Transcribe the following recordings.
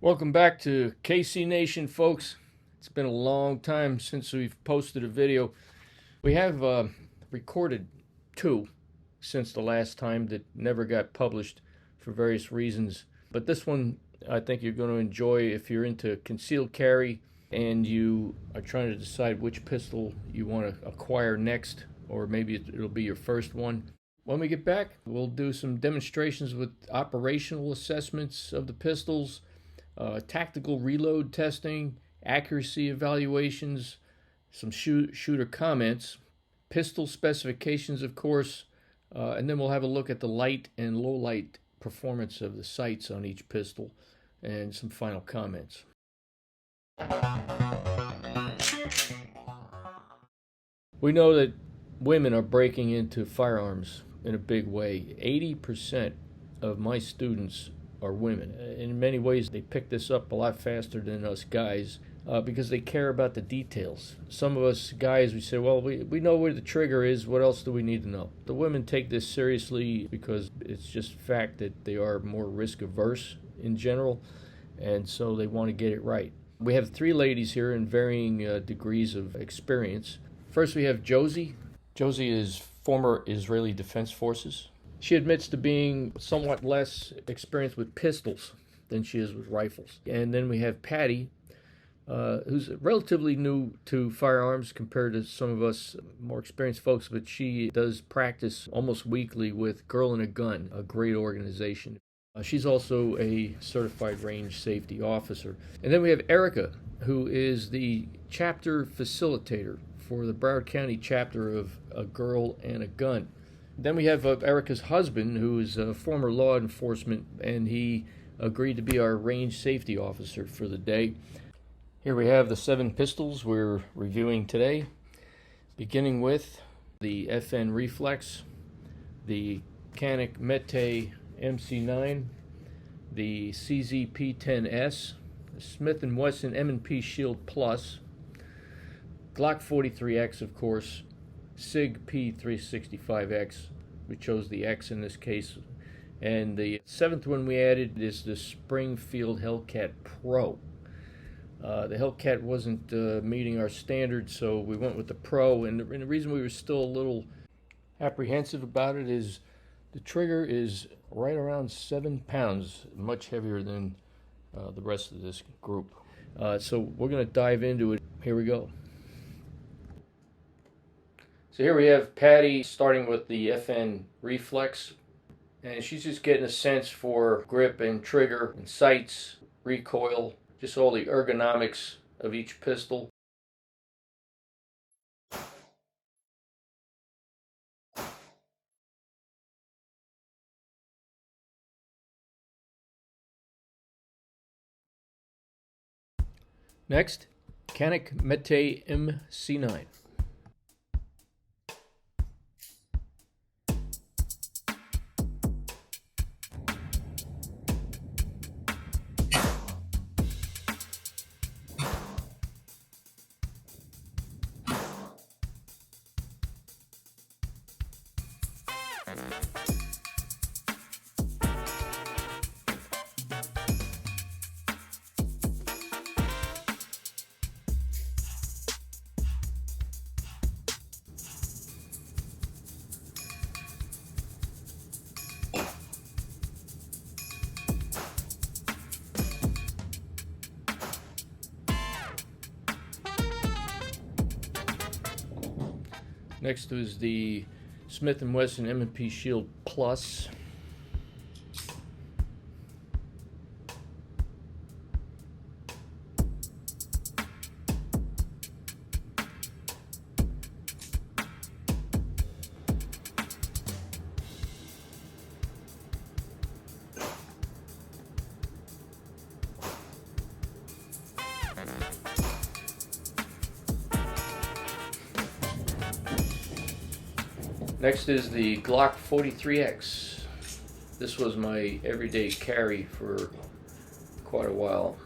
Welcome back to KC Nation, folks. It's been a long time since we've posted a video. We have recorded two since the last time that never got published for various reasons. But this one I think you're going to enjoy if you're into concealed carry and you are trying to decide which pistol you want to acquire next, or maybe it'll be your first one. When we get back, we'll do some demonstrations with operational assessments of the pistols, tactical reload testing, accuracy evaluations, some shooter comments, pistol specifications, of course, and then we'll have a look at the light and low light performance of the sights on each pistol and some final comments. We know that women are breaking into firearms in a big way. 80% of my students are women. In many ways, they pick this up a lot faster than us guys because they care about the details. Some of us guys, we say, well, we know where the trigger is. What else do we need to know? The women take this seriously because it's just fact that they are more risk averse in general, and so they want to get it right. We have three ladies here in varying degrees of experience. First, we have Josie. Josie is former Israeli Defense Forces. She admits to being somewhat less experienced with pistols than she is with rifles. And then we have Patty, who's relatively new to firearms compared to some of us more experienced folks, but she does practice almost weekly with Girl and a Gun, a great organization. She's also a certified range safety officer. And then we have Erica, who is the chapter facilitator for the Broward County chapter of A Girl and a Gun. Then we have Erica's husband, who is a former law enforcement, and he agreed to be our range safety officer for the day. Here we have the 7 pistols we're reviewing today, beginning with the FN Reflex, the CANIK METE MC9, the CZP-10S, the Smith & Wesson M&P Shield Plus, Glock 43X, of course, SIG P365X. We chose the X in this case. And the 7th one we added is the Springfield HELLCAT Pro. The HELLCAT wasn't meeting our standards, so we went with the Pro. And the reason we were still a little apprehensive about it is the trigger is right around 7 pounds, much heavier than the rest of this group. So we're going to dive into it. Here we go. So here we have Patty starting with the FN Reflex, and she's just getting a sense for grip and trigger and sights, recoil, just all the ergonomics of each pistol. Next, CANIK METE MC9. Next is the Smith & Wesson M&P Shield Plus. Next is the Glock 43X. This was my everyday carry for quite a while.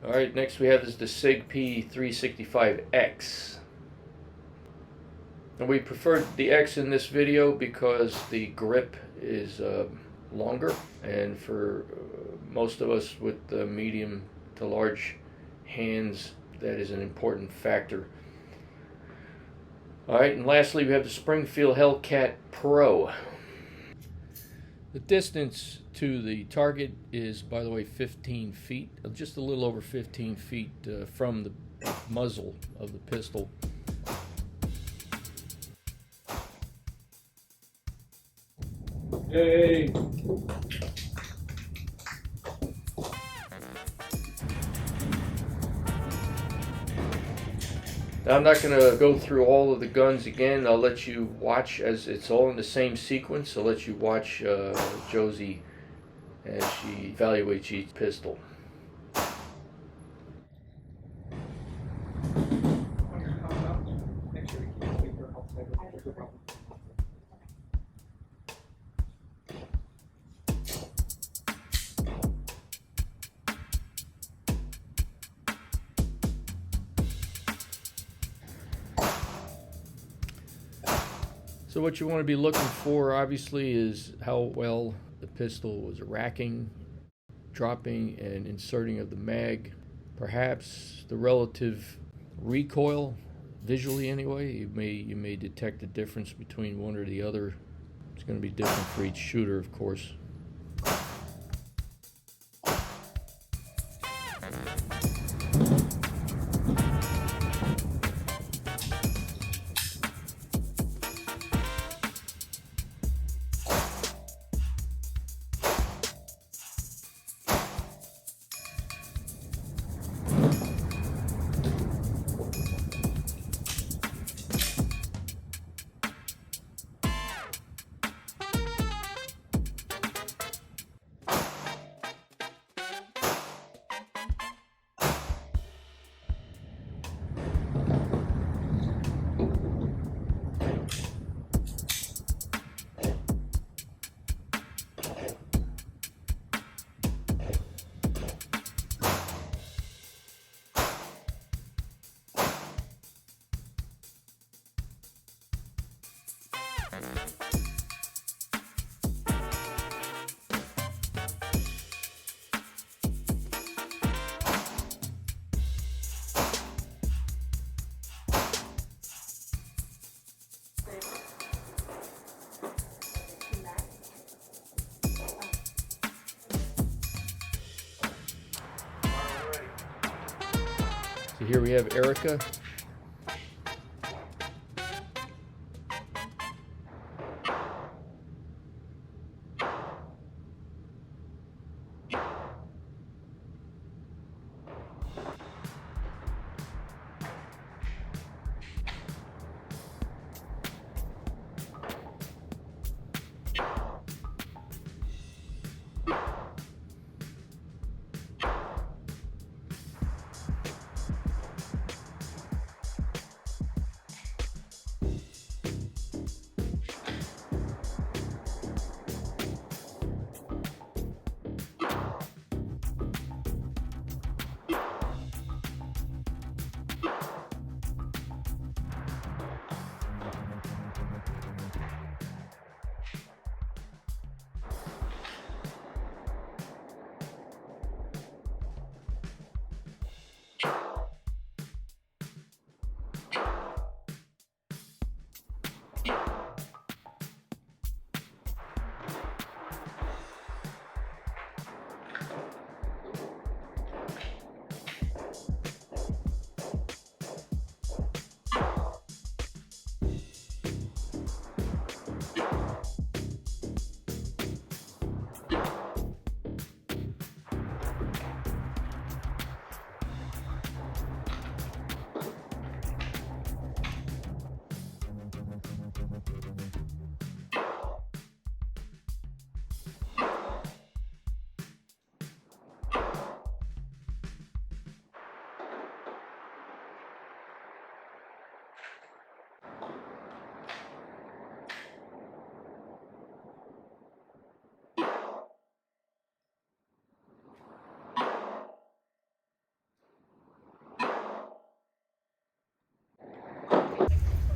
Alright, next we have is the SIG P365X. And we preferred the X in this video because the grip is longer, and for most of us with medium to large hands, that is an important factor. Alright, and lastly we have the Springfield HELLCAT Pro. The distance to the target is, by the way, 15 feet, just a little over 15 feet from the muzzle of the pistol. Hey! Now, I'm not going to go through all of the guns again. I'll let you watch, as it's all in the same sequence. I'll let you watch Josie as she evaluates each pistol. So what you want to be looking for, obviously, is how well the pistol was racking, dropping, and inserting of the mag. Perhaps the relative recoil, visually anyway. You may detect a difference between one or the other. It's going to be different for each shooter, of course. So here we have Erica.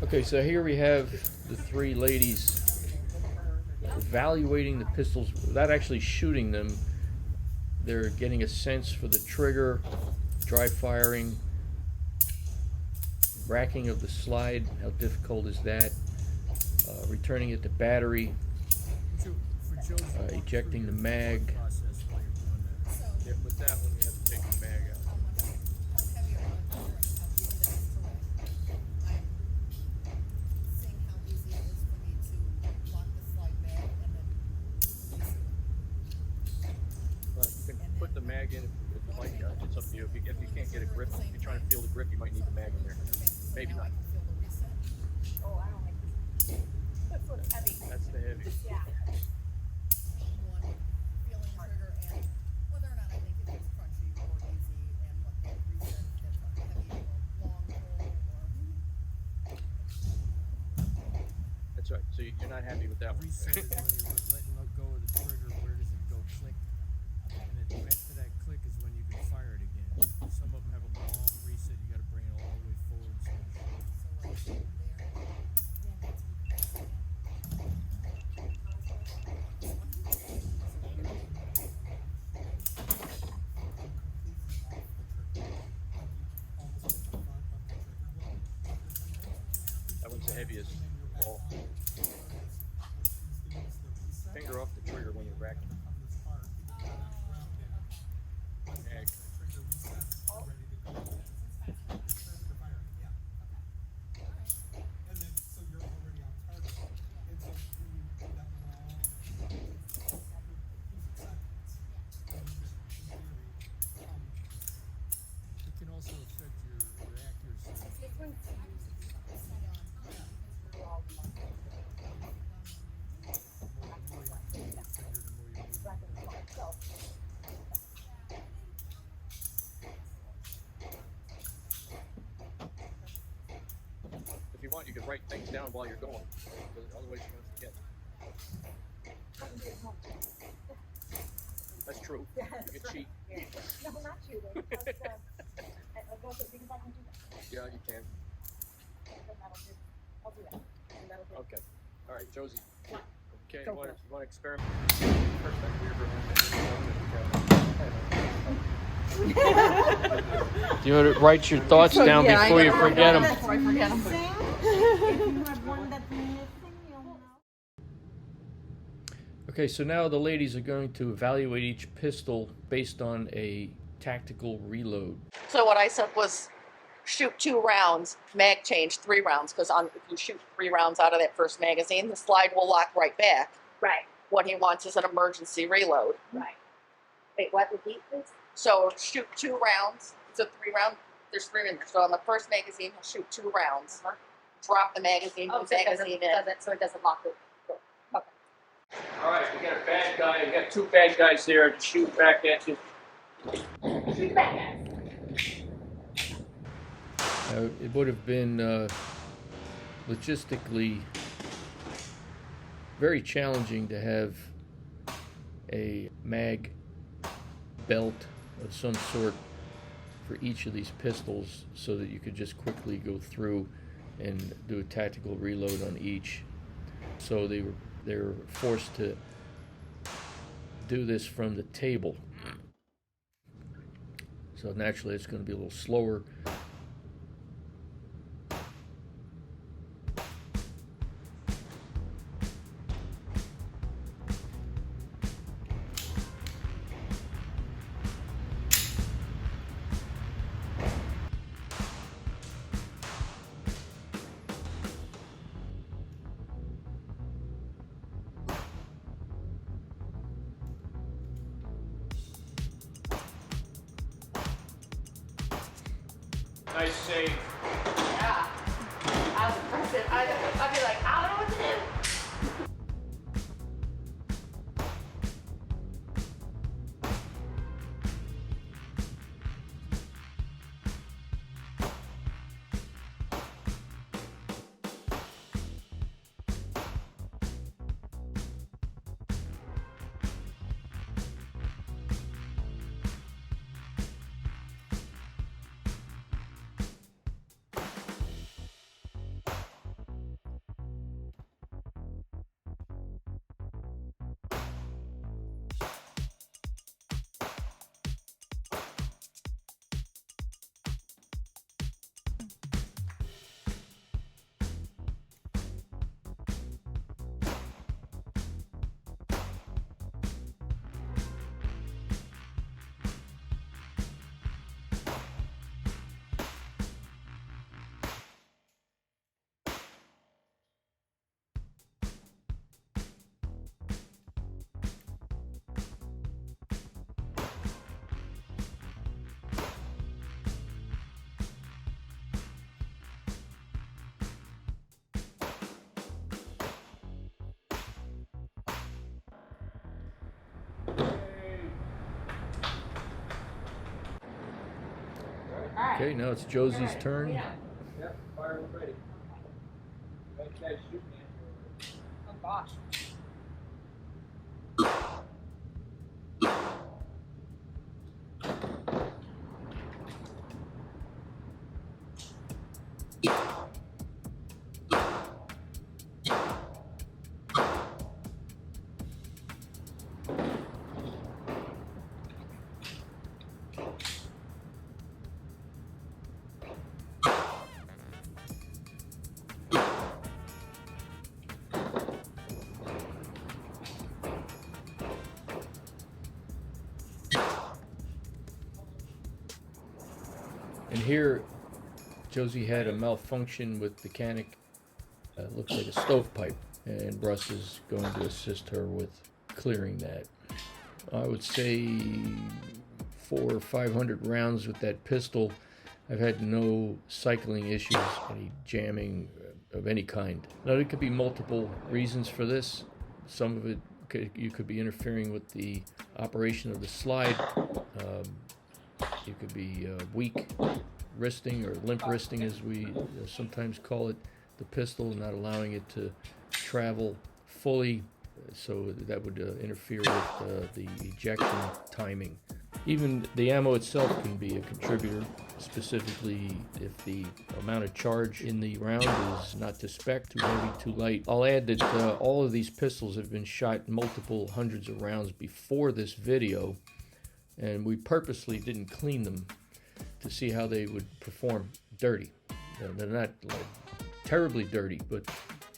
Okay, so here we have the three ladies evaluating the pistols without actually shooting them. They're getting a sense for the trigger, dry firing, racking of the slide, how difficult is that, returning it to battery, ejecting the mag. Yeah, with that one, we have to take the mag out. You can put the mag in if you like. It's up to you. If you can't get a grip, if you're trying to feel the grip, you might need the mag in there. Maybe not. Oh, I don't like this. That's what's heavy. That's the heavy. Yeah. Feeling trigger and whether or not I think it is crunchy or easy and what the reason if a heavy or long pull or That's right. So you're not happy with that one. Reset is when you're letting go of the trigger. Where does it go? Click. And then after that click is when you can fire it again. Some of them have a long reset. You got to bring it all the way forward. Some short. so right there. That one's the heaviest of all. Finger off the trigger when you're racking. Mag. It can also affect your accuracy. If you want, you can write things down while you're going. Otherwise, you're going to forget. That's true. Yeah, You can cheat. No, not cheating. Because I can do that. Yeah, you can. Then that'll do. I'll do that. And that'll do. Okay. All right, Josie. Okay, Go you want for it. to experiment? First, You know, to write your thoughts down before you forget them. Before I forget them. If you have one that's missing, you'll know. Okay, so now the ladies are going to evaluate each pistol based on a tactical reload. So what I said was shoot 2 rounds, mag change 3 rounds, because if you shoot 3 rounds out of that first magazine, the slide will lock right back. Right. What he wants is an emergency reload. Right. Wait, what? Repeat, please? So shoot 2 rounds. It's a 3-round. There's 3 in there. So on the first magazine, he'll shoot 2 rounds. Drop the magazine, Oh, put so the it doesn't, magazine in. so it doesn't lock it. Okay. All right, we got a bad guy. We got 2 bad guys there to shoot back at you. Shoot back, guys. It would have been logistically very challenging to have a mag belt of some sort for each of these pistols so that you could just quickly go through and do a tactical reload on each. So they were forced to do this from the table. So naturally it's going to be a little slower. Nice save. Yeah. I was impressive. I'd be like, I don't know what to do. Okay, now it's Josie's turn. Yep, fire was ready. Right guy's shooting at you. Oh gosh. And here, Josie had a malfunction with the CANIK. Looks like a stovepipe, and Russ is going to assist her with clearing that. I would say 400 or 500 rounds with that pistol. I've had no cycling issues, any jamming of any kind. Now, there could be multiple reasons for this. Some of it, you could be interfering with the operation of the slide. You could be weak wristing or limp wristing, as we sometimes call it, the pistol, not allowing it to travel fully, so that would interfere with the ejection timing. Even the ammo itself can be a contributor, specifically if the amount of charge in the round is not to spec, too heavy, too light. I'll add that all of these pistols have been shot multiple hundreds of rounds before this video, and we purposely didn't clean them to see how they would perform dirty. They're not like terribly dirty, but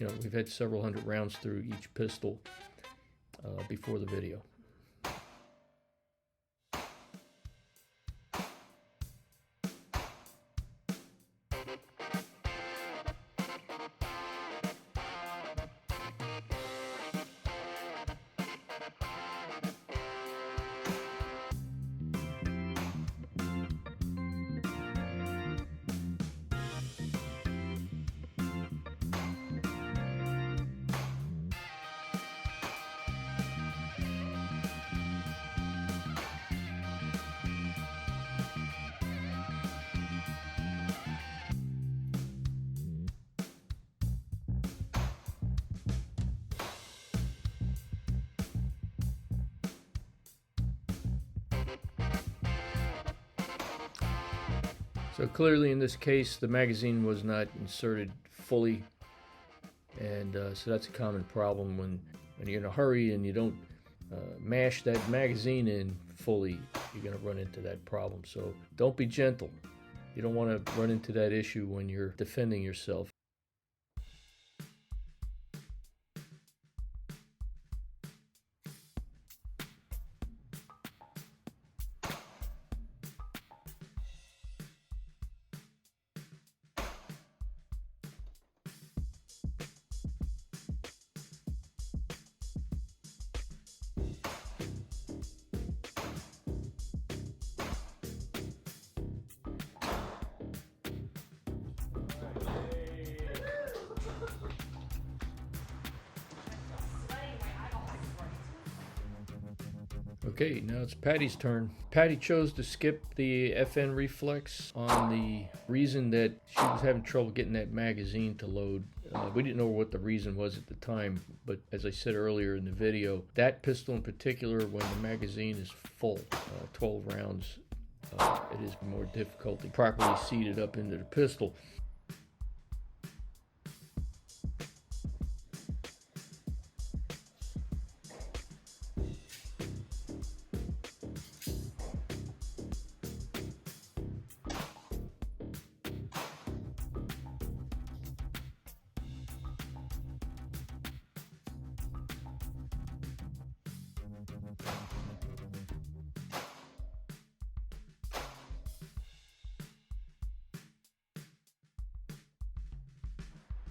you know, we've had several hundred rounds through each pistol before the video. So clearly in this case, the magazine was not inserted fully, and so that's a common problem when you're in a hurry and you don't mash that magazine in fully. You're going to run into that problem. So don't be gentle. You don't want to run into that issue when you're defending yourself. Okay, now it's Patty's turn. Patty chose to skip the FN reflex on the reason that she was having trouble getting that magazine to load. We didn't know what the reason was at the time, but as I said earlier in the video, that pistol in particular, when the magazine is full, 12 rounds, it is more difficult to properly seat it up into the pistol.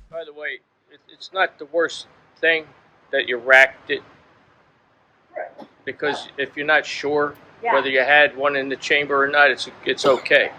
By the way, it's not the worst thing that you racked it, because if you're not sure whether you had one in the chamber or not, it's okay.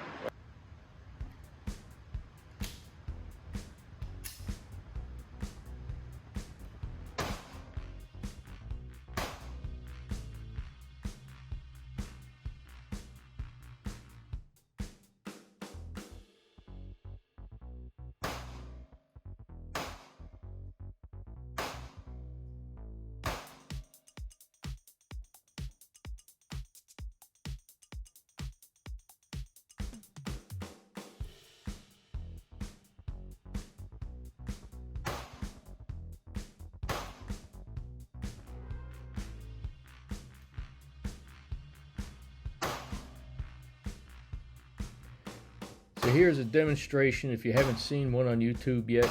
So here's a demonstration, if you haven't seen one on YouTube yet,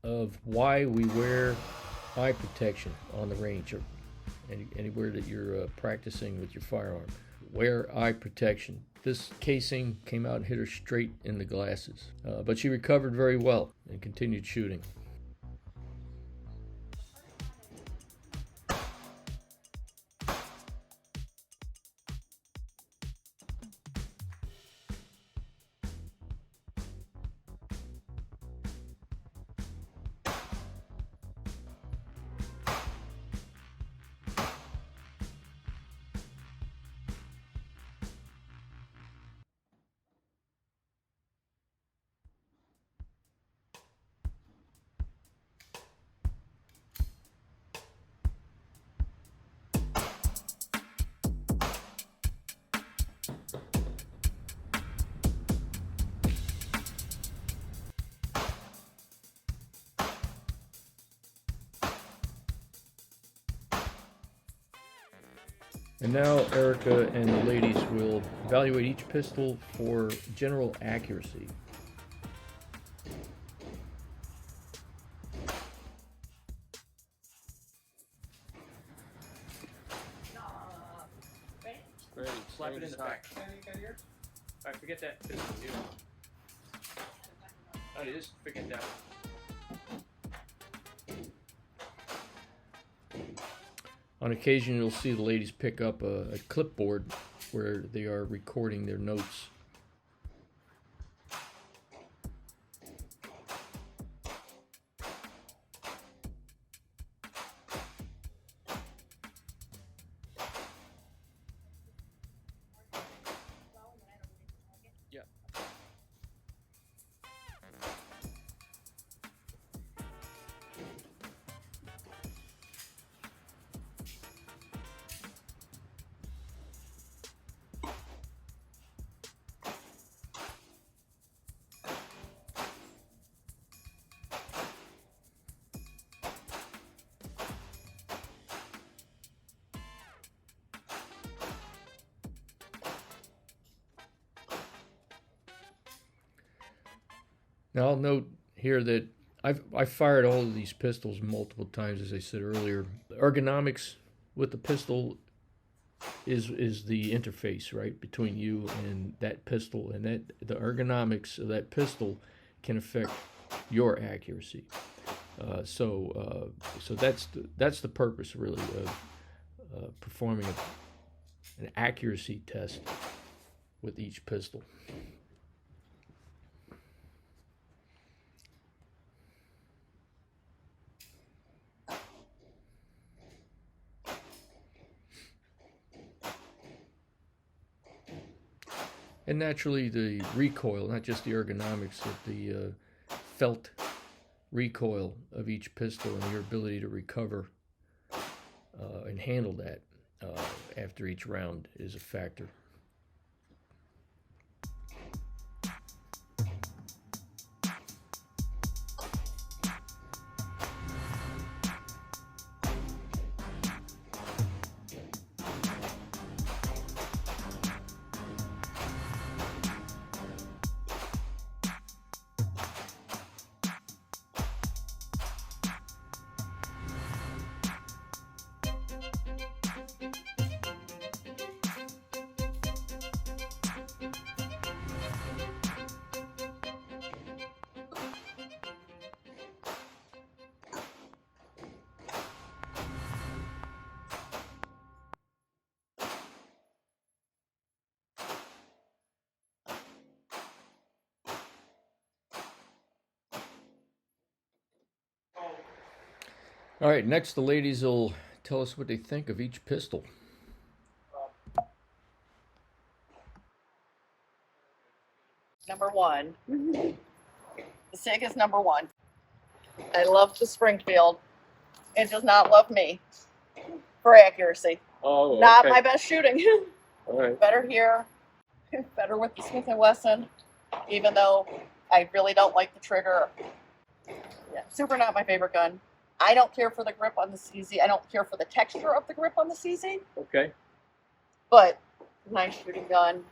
of why we wear eye protection on the range or anywhere that you're practicing with your firearm. Wear eye protection. This casing came out and hit her straight in the glasses, but she recovered very well and continued shooting. And now Erica and the ladies will evaluate each pistol for general accuracy. Ready. Slap it in the back. Alright, forget that pistol. Oh, just forget that. On occasion, you'll see the ladies pick up a clipboard where they are recording their notes. Yeah. Now I'll note here that I've fired all of these pistols multiple times, as I said earlier. The ergonomics with the pistol is the interface, right, between you and that pistol, and that the ergonomics of that pistol can affect your accuracy. So that's the purpose really of performing an accuracy test with each pistol. And naturally, the recoil, not just the ergonomics, but the felt recoil of each pistol and your ability to recover and handle that after each round is a factor. All right, next the ladies will tell us what they think of each pistol. Number one. The SIG is number one. I love the Springfield. It does not love me for accuracy. Oh, Not okay. my best shooting. All right. Better here. Better with the Smith & Wesson, even though I really don't like the trigger. Yeah, super not my favorite gun. I don't care for the grip on the CZ. I don't care for the texture of the grip on the CZ, Okay. but nice shooting gun.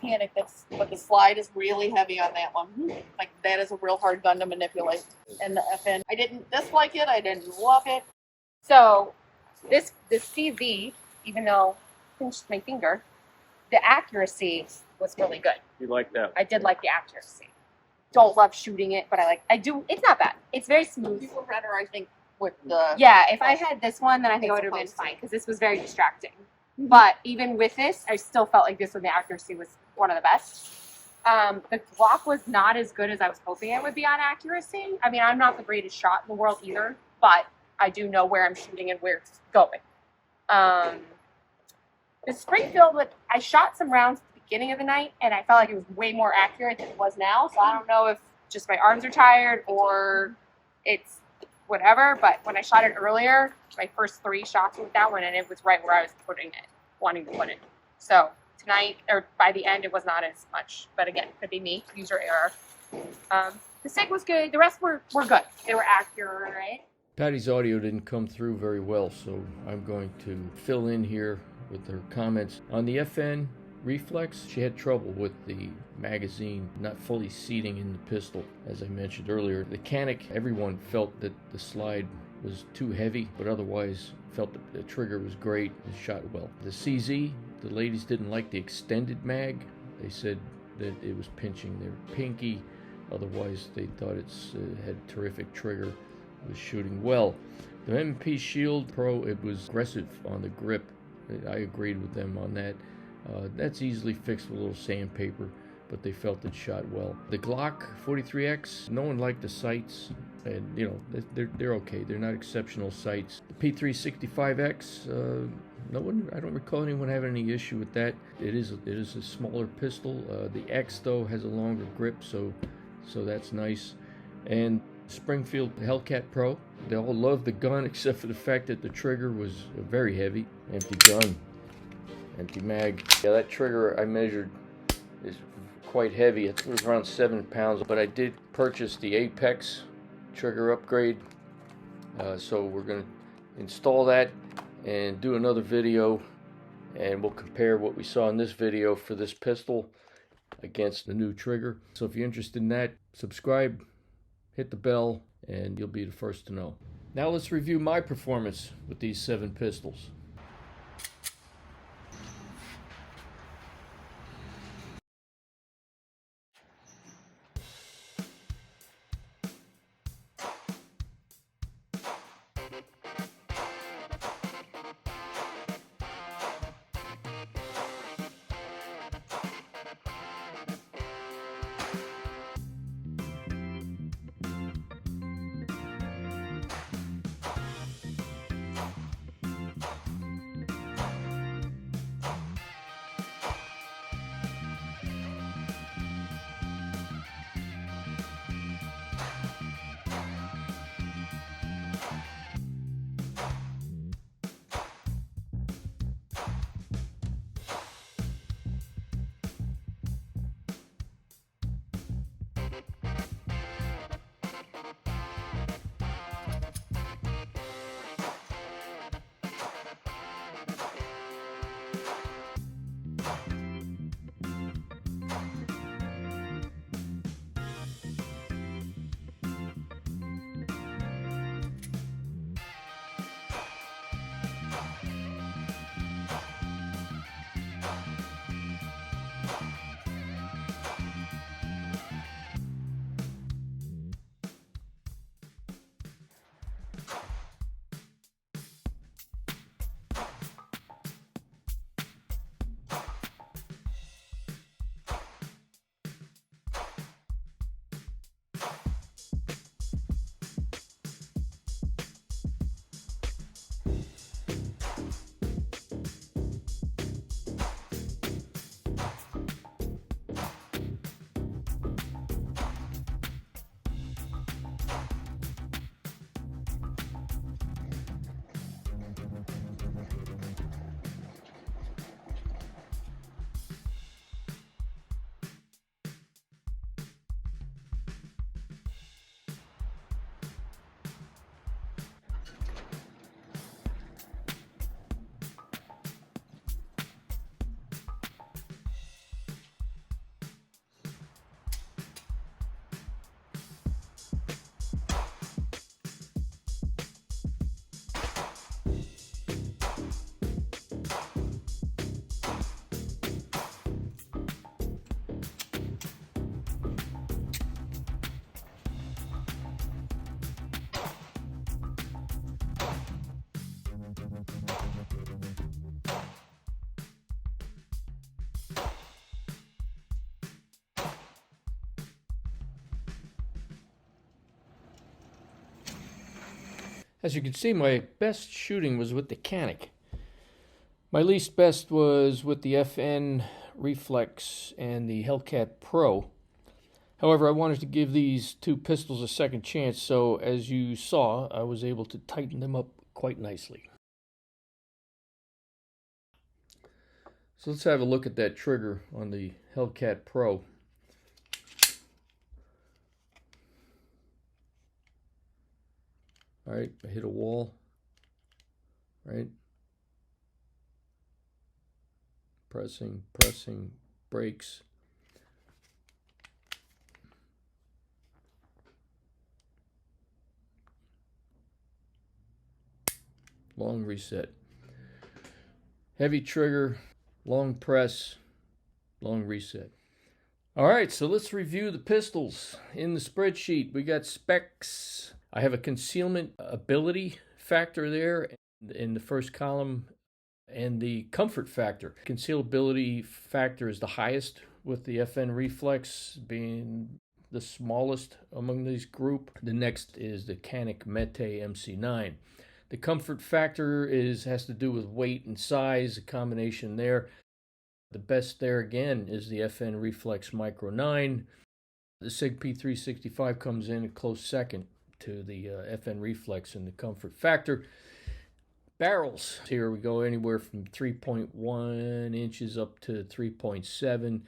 CANIK, but the slide is really heavy on that one. Like that is a real hard gun to manipulate. And the FN, I didn't dislike it. I didn't love it. So this CZ, even though I pinched my finger, the accuracy was really good. You like that? I did like the accuracy. Don't love shooting it, but I do. It's not bad. It's very smooth. You were better, I think, with the. Yeah, if I had this one, then I think I It's would have been supposed to. fine because this was very distracting. But even with this, I still felt like this one, the accuracy was one of the best. The GLOCK was not as good as I was hoping it would be on accuracy. I mean, I'm not the greatest shot in the world either, but I do know where I'm shooting and where it's going. The Springfield, I shot some rounds at the beginning of the night, and I felt like it was way more accurate than it was now. So I don't know if just my arms are tired or it's whatever. But when I shot it earlier, my first 3 shots with that one, and it was right where I was putting it, wanting to put it. So tonight, or by the end, it was not as much. But again, could be me, user error. The SIG was good. The rest were good. They were accurate. Patty's audio didn't come through very well, so I'm going to fill in here with her comments. On the FN reflex, she had trouble with the magazine not fully seating in the pistol, as I mentioned earlier. The CANIK, everyone felt that the slide was too heavy, but otherwise felt that the trigger was great and shot well. The CZ, the ladies didn't like the extended mag. They said that it was pinching their pinky. Otherwise, they thought it had terrific trigger. It was shooting well. The MP Shield Pro, it was aggressive on the grip. I agreed with them on that. That's easily fixed with a little sandpaper, but they felt it shot well. The GLOCK 43X, no one liked the sights, and you know they're okay. They're not exceptional sights. The P365X, no one. I don't recall anyone having any issue with that. It is a smaller pistol. The X though has a longer grip, so that's nice. And Springfield HELLCAT Pro, they all loved the gun except for the fact that the trigger was very heavy. Empty gun, empty mag. Yeah, that trigger I measured is quite heavy. It was around 7 pounds, but I did purchase the Apex trigger upgrade. So we're going to install that and do another video, and we'll compare what we saw in this video for this pistol against the new trigger. So if you're interested in that, subscribe, hit the bell, and you'll be the first to know. Now let's review my performance with these 7 pistols. As you can see, my best shooting was with the CANIK. My least best was with the FN Reflex and the HELLCAT Pro. However, I wanted to give these two pistols a second chance, so as you saw, I was able to tighten them up quite nicely. So let's have a look at that trigger on the HELLCAT Pro. All right, I hit a wall, right? Pressing, brakes. Long reset. Heavy trigger, long press, long reset. All right, so let's review the pistols. In the spreadsheet, we got specs. I have a concealment ability factor there in the first column, and the comfort factor. Concealability factor is the highest, with the FN Reflex being the smallest among these group. The next is the CANIK METE MC9. The comfort factor has to do with weight and size, a combination there. The best there again is the FN Reflex Micro 9. The SIG P365 comes in a close second to the FN Reflex in the comfort factor. Barrels, here we go anywhere from 3.1 inches up to 3.7.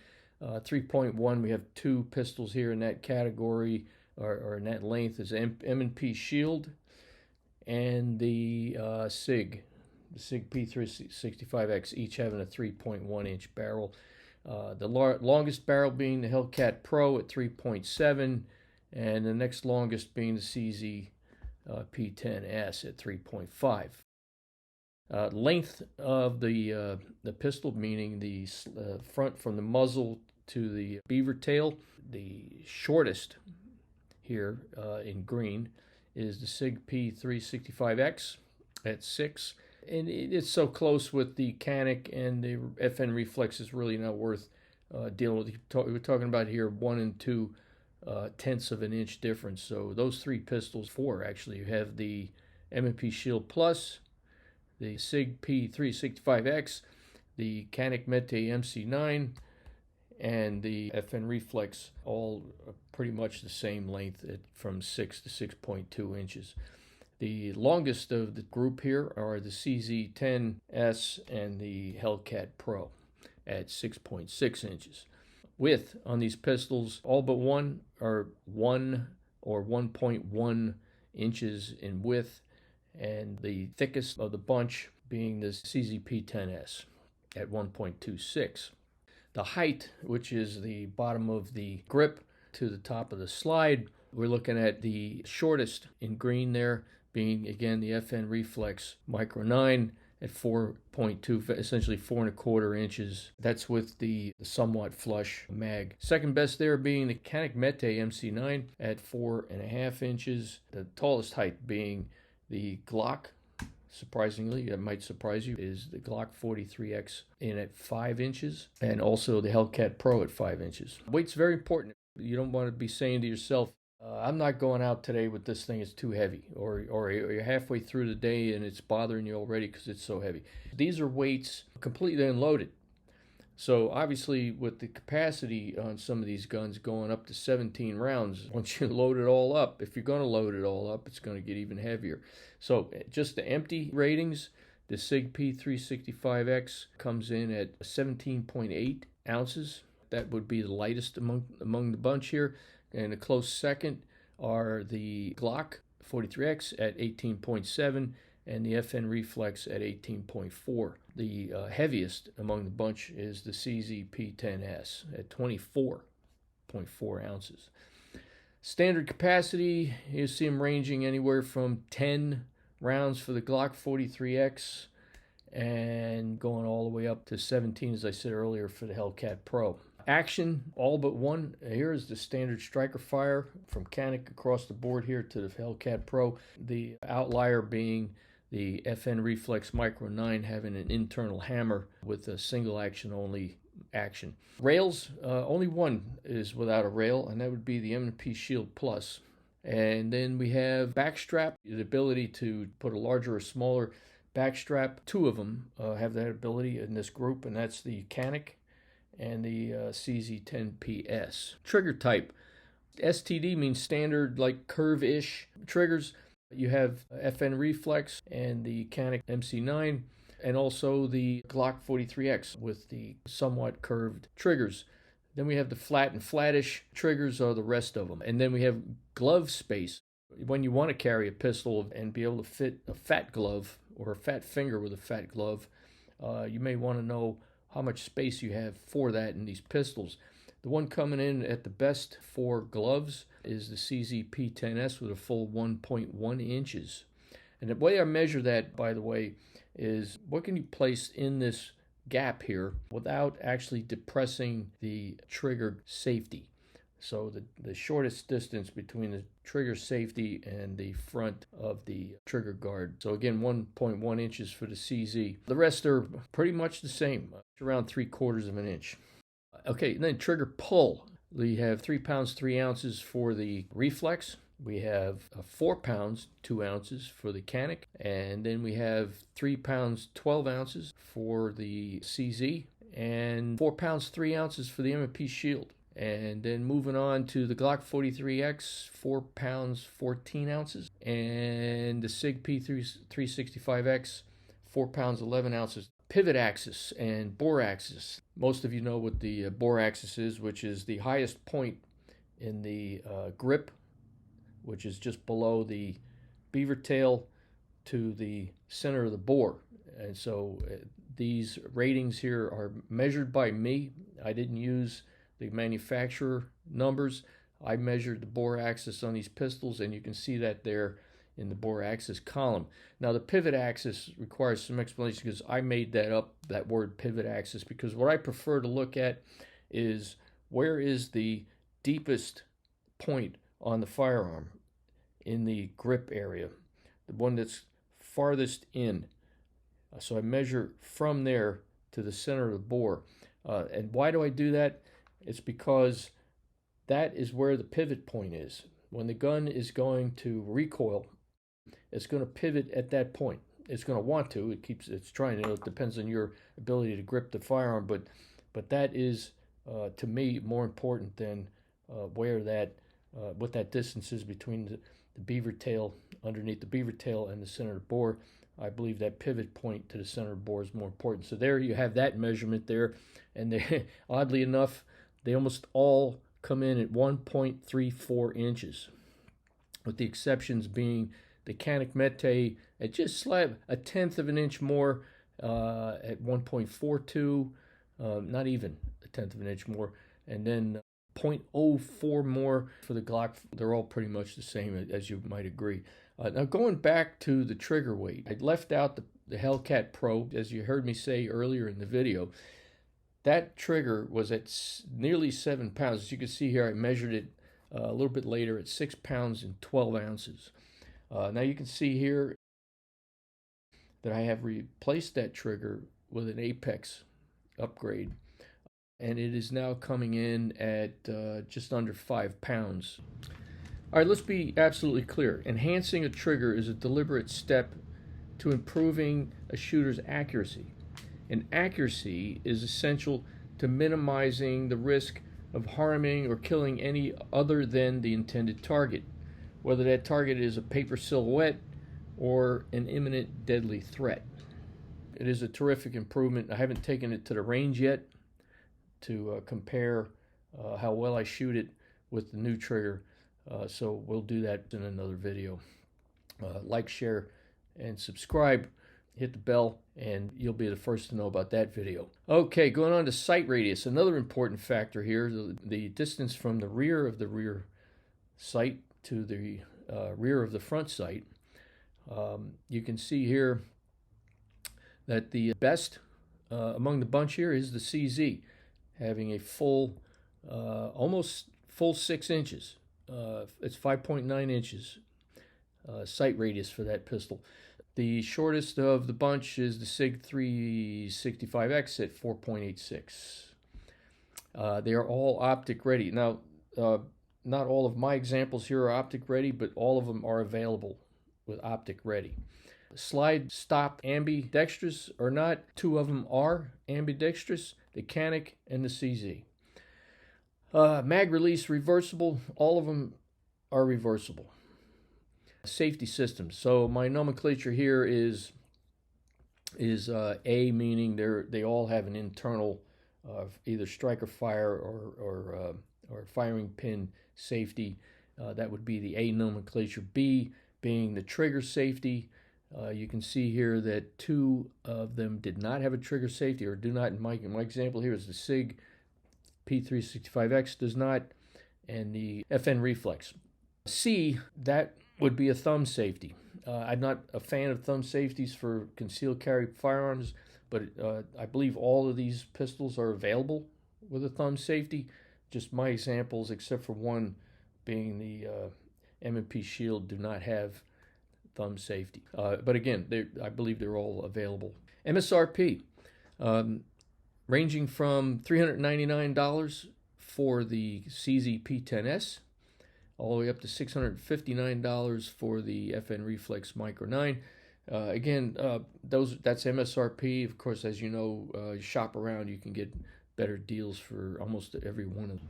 3.1, we have two pistols here in that category, or in that length, is M&P Shield and the SIG P365X, each having a 3.1 inch barrel. The longest barrel being the HELLCAT Pro at 3.7, and the next longest being the CZ P10S at 3.5. Length of the pistol, meaning the front from the muzzle to the beaver tail, the shortest here in green is the SIG P365X at 6. And it's so close with the CANIK and the FN Reflex, is really not worth dealing with. We're talking about here 1 and 2 tenths of an inch difference. So those three pistols, 4 actually, you have the M&P Shield Plus, the SIG P365X, the CANIK METE MC9, and the FN Reflex, all pretty much the same length from 6 to 6.2 inches. The longest of the group here are the CZ10S and the HELLCAT Pro at 6.6 inches. Width on these pistols, all but one, are 1 or 1.1 inches in width, and the thickest of the bunch being the CZP10S at 1.26. The height, which is the bottom of the grip to the top of the slide, we're looking at the shortest in green there, being again the FN Reflex Micro 9 at 4.2, essentially 4.25 inches. That's with the somewhat flush mag. Second best there being the CANIK METE MC9 at 4.5 inches. The tallest height being the GLOCK, surprisingly, that might surprise you, is the GLOCK 43X in at 5 inches, and also the HELLCAT Pro at 5 inches. Weight's very important. You don't want to be saying to yourself, I'm not going out today with this thing, it's too heavy, or you're halfway through the day and it's bothering you already because it's so heavy. These are weights completely unloaded. So obviously with the capacity on some of these guns going up to 17 rounds, once you load it all up, if you're going to load it all up, it's going to get even heavier. So just the empty ratings, the SIG P365X comes in at 17.8 ounces. That would be the lightest among the bunch here. And a close second are the GLOCK 43X at 18.7 and the FN Reflex at 18.4. The heaviest among the bunch is the CZ P10S at 24.4 ounces. Standard capacity, you see them ranging anywhere from 10 rounds for the GLOCK 43X and going all the way up to 17, as I said earlier, for the HELLCAT Pro. Action, all but one. Here is the standard striker fire from CANIK across the board here to the HELLCAT Pro. The outlier being the FN Reflex Micro 9 having an internal hammer with a single action only action. Rails, only one is without a rail, and that would be the M&P Shield Plus And then we have backstrap, the ability to put a larger or smaller backstrap. Two of them have that ability in this group, and that's the CANIK and the CZ10PS. Trigger type. STD means standard, like curve-ish triggers. You have FN Reflex and the CANIK MC9, and also the GLOCK 43X with the somewhat curved triggers. Then we have the flat and flattish triggers are the rest of them. And then we have glove space. When you want to carry a pistol and be able to fit a fat glove or a fat finger with a fat glove, you may want to know how much space you have for that in these pistols. The one coming in at the best for gloves is the CZ-P10S with a full 1.1 inches. And the way I measure that, by the way, is what can you place in this gap here without actually depressing the trigger safety. So the shortest distance between the trigger safety and the front of the trigger guard. So again, 1.1 inches for the CZ. The rest are pretty much the same, around 3/4 of an inch. Okay, and then trigger pull. We have 3 pounds 3 ounces for the Reflex. We have 4 pounds 2 ounces for the CANIK, and then we have 3 pounds 12 ounces for the CZ, and 4 pounds 3 ounces for the M&P Shield. And then moving on to the Glock 43X, 4 pounds 14 ounces, and the SIG P365X, 4 pounds 11 ounces. Pivot axis and bore axis. Most of you know what the bore axis is, which is the highest point in the grip, which is just below the beaver tail to the center of the bore. And so these ratings here are measured by me. I didn't use the manufacturer numbers. I measured the bore axis on these pistols, and you can see that there in the bore axis column. Now the pivot axis requires some explanation because I made that up, that word pivot axis, because what I prefer to look at is where is the deepest point on the firearm in the grip area, the one that's farthest in. So I measure from there to the center of the bore. And why do I do that? It's because that is where the pivot point is. When the gun is going to recoil, it's going to pivot at that point. It's going to want to. It's trying to. It depends on your ability to grip the firearm, but that is to me more important than where that what that distance is between the beaver tail, underneath the beaver tail, and the center of the bore. I believe that pivot point to the center of the bore is more important. So there you have that measurement there, and they, oddly enough, they almost all come in at 1.34 inches, with the exceptions being the CANIK METE at just slab a 1/10 of an inch more at 1.42, not even a 1/10 of an inch more, and then 0.04 more for the Glock. They're all pretty much the same, as you might agree. Now going back to the trigger weight, I left out the HELLCAT Pro, as you heard me say earlier in the video. That trigger was at nearly 7 pounds. As you can see here, I measured it a little bit later at 6 pounds and 12 ounces. Now you can see here that I have replaced that trigger with an Apex upgrade, and it is now coming in at just under 5 pounds. All right, let's be absolutely clear. Enhancing a trigger is a deliberate step to improving a shooter's accuracy. And accuracy is essential to minimizing the risk of harming or killing any other than the intended target, whether that target is a paper silhouette or an imminent deadly threat. It is a terrific improvement. I haven't taken it to the range yet to compare how well I shoot it with the new trigger, so we'll do that in another video. Like, share, and subscribe. Hit the bell, and you'll be the first to know about that video. Okay, going on to sight radius. Another important factor here, the distance from the rear of the rear sight to the rear of the front sight. You can see here that the best among the bunch here is the CZ, having a full, almost full 6 inches. It's 5.9 inches sight radius for that pistol. The shortest of the bunch is the SIG 365X at 4.86. They are all optic ready. Now, not all of my examples here are optic ready, but all of them are available with optic ready. Slide stop ambidextrous or not, 2 of them are ambidextrous, the CANIK and the CZ. Mag release reversible, all of them are reversible. Safety systems. So my nomenclature here is A, meaning they all have an internal either striker fire or firing pin safety. That would be the A nomenclature. B being the trigger safety. You can see here that 2 of them did not have a trigger safety, or do not. In my example here is the SIG P365X does not, and the FN Reflex. C, that would be a thumb safety. I'm not a fan of thumb safeties for concealed carry firearms, but I believe all of these pistols are available with a thumb safety. Just my examples, except for one being the M&P Shield, do not have thumb safety. But again, I believe they're all available. MSRP, ranging from $399 for the CZ P10S, all the way up to $659 for the FN Reflex Micro 9. Again, that's MSRP. Of course, as you know, shop around, you can get better deals for almost every one of them.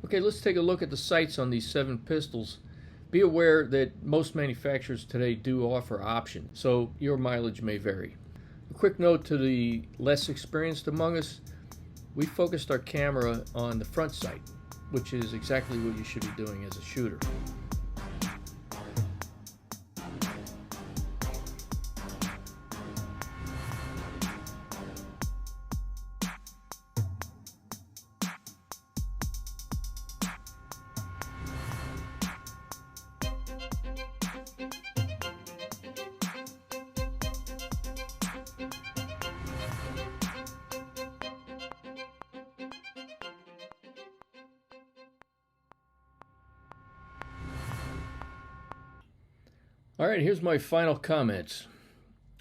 Okay, let's take a look at the sights on these 7 pistols. Be aware that most manufacturers today do offer options, so your mileage may vary. A quick note to the less experienced among us, we focused our camera on the front sight, which is exactly what you should be doing as a shooter. All right, here's my final comments.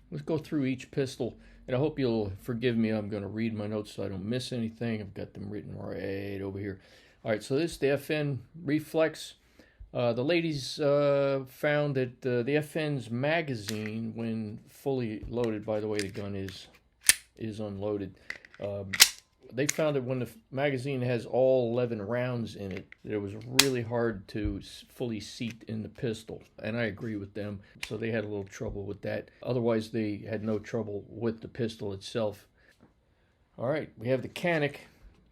Let's go through each pistol, and I hope you'll forgive me. I'm going to read my notes so I don't miss anything. I've got them written right over here. All right, so this is the FN Reflex. The ladies found that the FN's magazine, when fully loaded, by the way, the gun is unloaded. They found that when the magazine has all 11 rounds in it, that it was really hard to fully seat in the pistol. And I agree with them. So they had a little trouble with that. Otherwise, they had no trouble with the pistol itself. All right, we have the CANIK,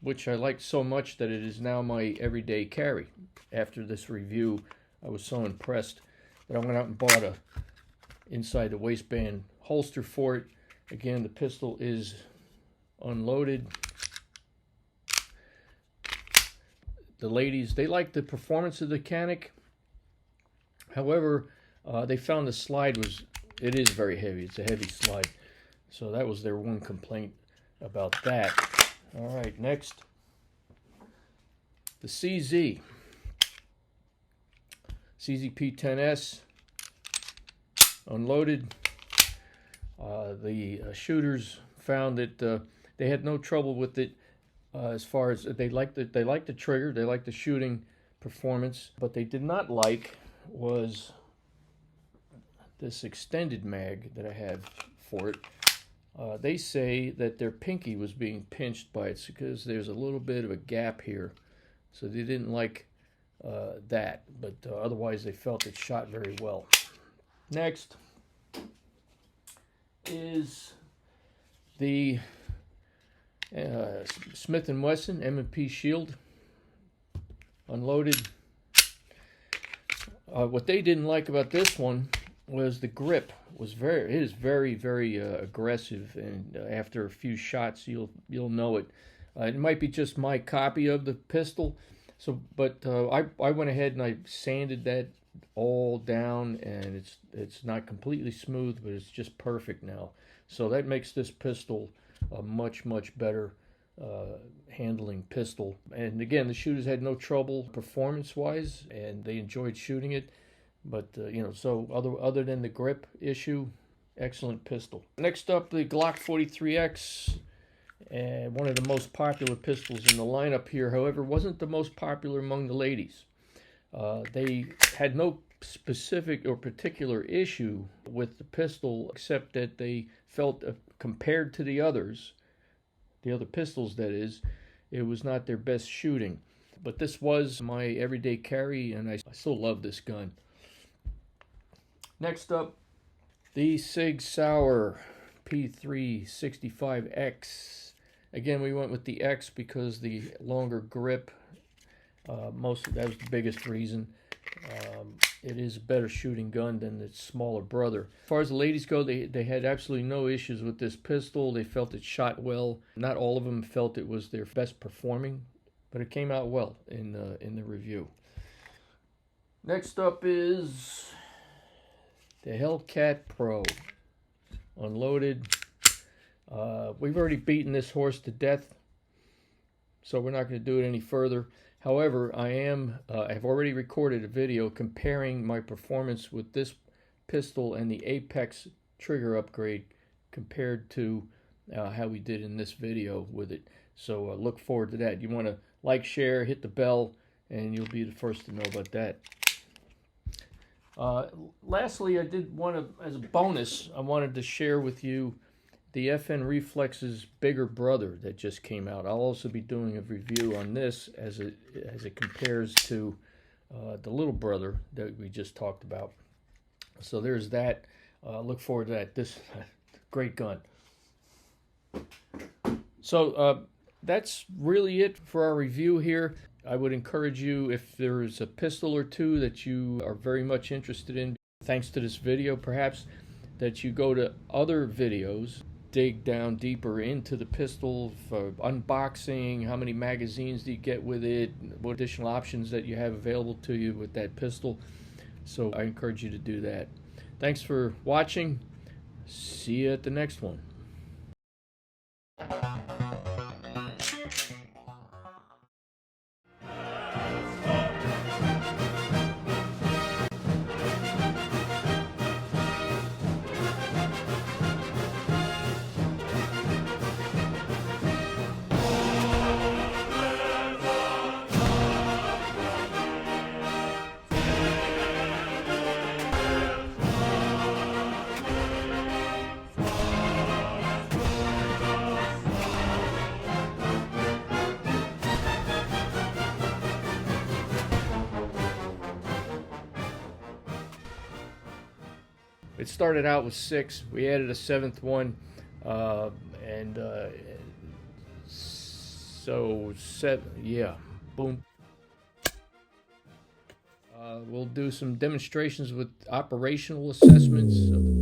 which I like so much that it is now my everyday carry. After this review, I was so impressed that I went out and bought a inside the waistband holster for it. Again, the pistol is unloaded. The ladies, they like the performance of the CANIK. However, they found the slide it is very heavy. It's a heavy slide. So that was their one complaint about that. All right, next. The CZ. CZ P10S. Unloaded. The shooters found that they had no trouble with it. As far as they liked the trigger, they liked the shooting performance. What they did not like was this extended mag that I have for it. They say that their pinky was being pinched by it because there's a little bit of a gap here, so they didn't like that. But otherwise, they felt it shot very well. Next is the Smith & Wesson M&P Shield, unloaded. What they didn't like about this one was the grip was it is very aggressive, and after a few shots you'll know it. It might be just my copy of the pistol, but I went ahead and I sanded that all down, and it's not completely smooth, but it's just perfect now. So that makes this pistol a much better handling pistol. And again, the shooters had no trouble performance-wise, and they enjoyed shooting it. But so other than the grip issue, excellent pistol. Next up, the Glock 43X, one of the most popular pistols in the lineup here. However, wasn't the most popular among the ladies. They had no specific or particular issue with the pistol, except that they felt compared to the other pistols that is, it was not their best shooting. But this was my everyday carry, and I still love this gun. Next up, the SIG SAUER P365X. Again, we went with the X because the longer grip, that was the biggest reason. It is a better shooting gun than its smaller brother. As far as the ladies go, they had absolutely no issues with this pistol. They felt it shot well. Not all of them felt it was their best performing, but it came out well in the review. Next up is the HELLCAT Pro. Unloaded. We've already beaten this horse to death, so we're not going to do it any further. However, I've already recorded a video comparing my performance with this pistol and the Apex trigger upgrade compared to how we did in this video with it. So look forward to that. You want to like, share, hit the bell, and you'll be the first to know about that. Lastly, I did want to, as a bonus, I wanted to share with you the FN Reflex's bigger brother that just came out. I'll also be doing a review on this as it compares to the little brother that we just talked about. So there's that. Look forward to that. This great gun. So that's really it for our review here. I would encourage you, if there's a pistol or two that you are very much interested in, thanks to this video perhaps, that you go to other videos, dig down deeper into the pistol for unboxing, how many magazines do you get with it, what additional options that you have available to you with that pistol. So I encourage you to do that. Thanks for watching. See you at the next one. It started out with 6. We added a 7th one, so 7. Yeah, boom. We'll do some demonstrations with operational assessments of